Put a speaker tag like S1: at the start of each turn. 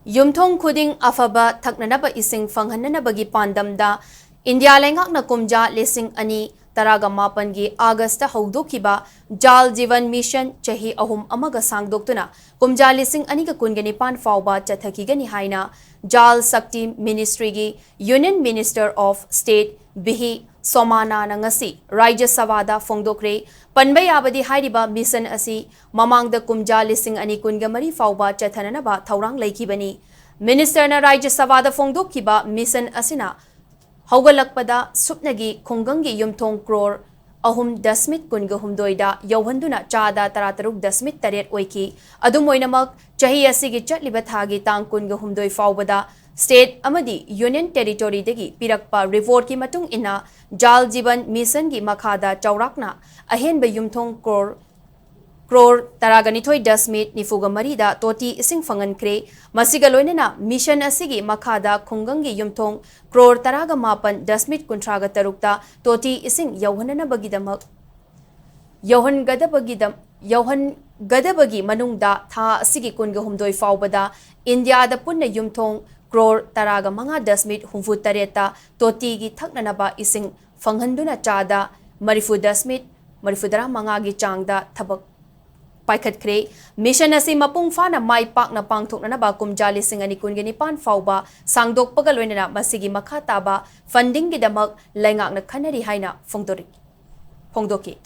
S1: Yumthong khuding afaba thaknanaba ising fanghananabagi pandamda India lengakna Kumja lising ani taraga mapangi August haudokiba Jal Jeevan Mission chahi ahum amaga sangdoktuna Kumja lising aniga kungani pan Phaoba Chathakigani haina Jal Sakti Ministry gi Union Minister of State Bihi Somanna nangasi Rajya Savada Fongdokre Panbay abadi hairiba mission asi mamangda Kumja lising ani kungamari Phaoba Chathananaba Thaurang laikibani Minister na Rajya Savada Fongdokiba mission asina Haugalakpada Supnagi Kungangi Yumthong Crore Ahum Dasmit Kunga Humdoida Yohanduna Chada Tarataruk Dasmit Taret Oiki Adumoinamak Chahi Asigi Chatlibathagi Tang Kunga Humdoi Phaobada State Amadi Union Territory Degi Pirakpa Report Ki Matung Ina Jal Jeevan Mission Gi Makhada Chaurakna Ahenba Yumthong Crore Chatharagani Thoi Dasmit Nifuga Marida Toti Ising Fangankre Masiga Loinena Mission Asigi Makhada Kungangi Yumthong Crore Taraga Mapan Dasmit Kuntraga Tarukta Toti Ising Yohanana Bagidamak Yohan Gadabagi Manungda Tha Asigi Kunga Humdoi Phaobada India da Punna Yumthong Crore Taraga Manga Dasmit Humfu Tareta Toti Gi Thaknanaba Ising Fanghanduna Chada Marifu Dasmit Marifudara Mangagi Changda Thabak Paikat Kre, mission asi mapung fana mai pak na pangthok na ba Kumja lising ani kungani pan Phaoba sangdok pagalwena na masigi makhataba funding gidamak laingak na khanari haina phongdoki